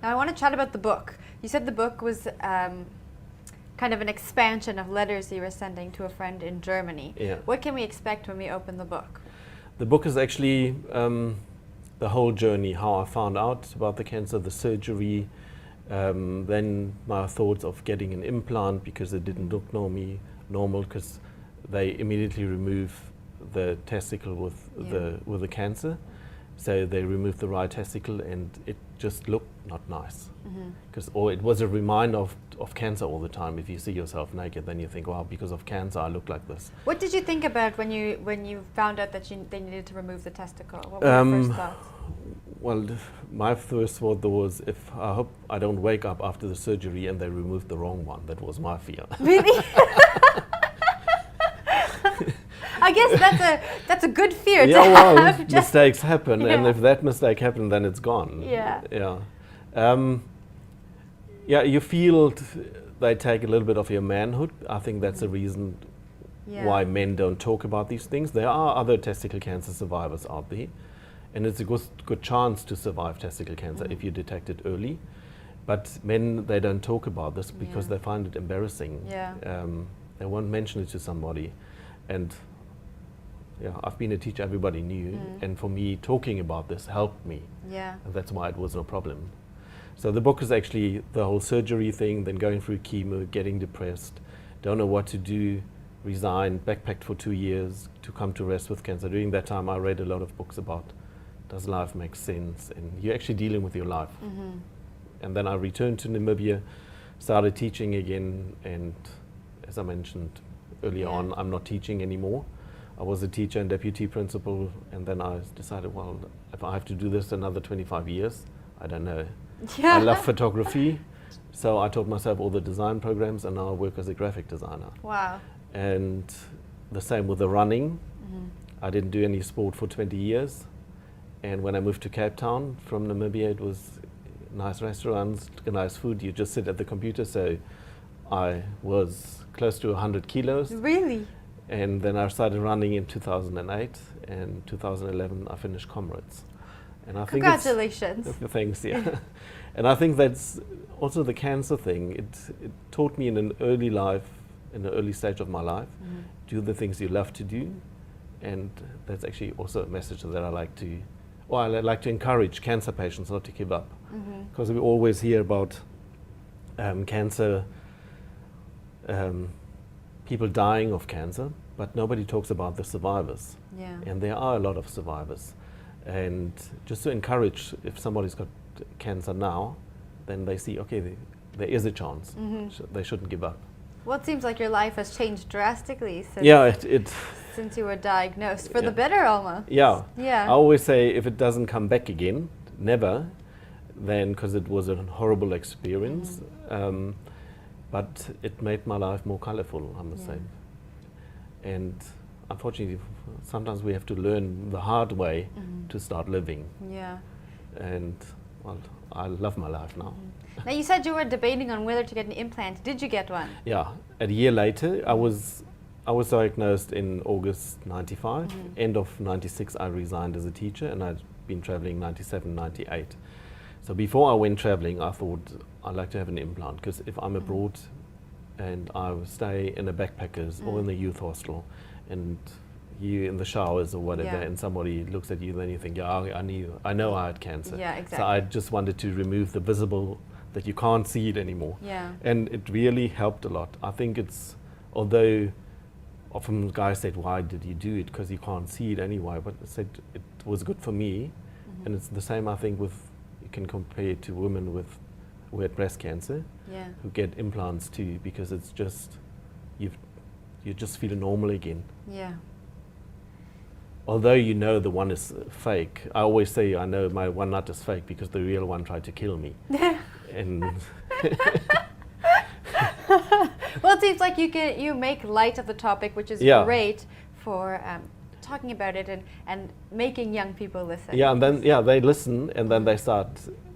Now I want to chat about the book. You said the book was kind of an expansion of letters you were sending to a friend in Germany. Yeah. What can we expect when we open the book? The book is actually the whole journey, how I found out about the cancer, the surgery, then my thoughts of getting an implant because it didn't look normal because they immediately remove the testicle with the cancer. So they removed the right testicle and it just looked not nice. Because it was a reminder of cancer all the time. If you see yourself naked, then you think, wow, because of cancer I look like this. What did you think about when you found out that they needed to remove the testicle? What were your first thoughts? Well, my first thought was, I hope I don't wake up after the surgery and they removed the wrong one. That was my fear. Really? I guess that's a good fear to have. Mistakes happen, and if that mistake happened, then it's gone. Yeah. You feel they take a little bit of your manhood. I think that's the reason why men don't talk about these things. There are other testicle cancer survivors out there, and it's a good chance to survive testicle cancer if you detect it early. But men, they don't talk about this because they find it embarrassing. They won't mention it to somebody. And I've been a teacher everybody knew, and for me, talking about this helped me. And that's why it was no problem. So the book is actually the whole surgery thing, then going through chemo, getting depressed, don't know what to do, resigned, backpacked for 2 years to come to rest with cancer. During that time, I read a lot of books about does life make sense, and you're actually dealing with your life. And then I returned to Namibia, started teaching again, and as I mentioned earlier on, I'm not teaching anymore. I was a teacher and deputy principal, and then I decided, well, if I have to do this another 25 years, I don't know. I love photography, so I taught myself all the design programs, and now I work as a graphic designer. Wow. And the same with the running. I didn't do any sport for 20 years, and when I moved to Cape Town from Namibia, it was nice restaurants, nice food, you just sit at the computer, so I was close to 100 kilos. Really? And then I started running in 2008, and 2011 I finished Comrades. And I Congratulations. Thanks, yeah. And I think that's also the cancer thing. It taught me in an early life, in the early stage of my life, do the things you love to do. And that's actually also a message that I like to encourage cancer patients not to give up. Because we always hear about cancer, people dying of cancer, but nobody talks about the survivors. And there are a lot of survivors. And just to encourage, if somebody's got cancer now, then they see, okay, there is a chance. They shouldn't give up. Well, it seems like your life has changed drastically since, since you were diagnosed, for the better almost. I always say if it doesn't come back again, never, then because it was a horrible experience, but it made my life more colorful, I must say. And unfortunately, sometimes we have to learn the hard way to start living. And well, I love my life now. Now you said you were debating on whether to get an implant. Did you get one? Yeah, a year later, I was diagnosed in August 95. End of 96, I resigned as a teacher, and I'd been traveling 97, 98. So before I went traveling, I thought I'd like to have an implant, because if I'm abroad and I stay in a backpackers or in the youth hostel, and you in the showers or whatever, and somebody looks at you, then you think, I know I had cancer. So I just wanted to remove the visible, that you can't see it anymore. And it really helped a lot. I think it's, although often guys said, why did you do it? Because you can't see it anyway. But I said it was good for me. And it's the same, I think, with, you can compare it to women who had breast cancer, who get implants too, because it's just, you just feel normal again. Although you know the one is fake, I always say I know my one nut is fake because the real one tried to kill me. And well, it seems like you make light of the topic, which is great for talking about it and making young people listen. And then they listen, and then they start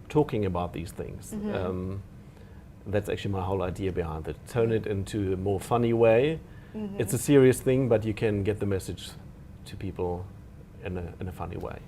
talking about these things. That's actually my whole idea behind it. Turn it into a more funny way. It's a serious thing, but you can get the message to people in a funny way.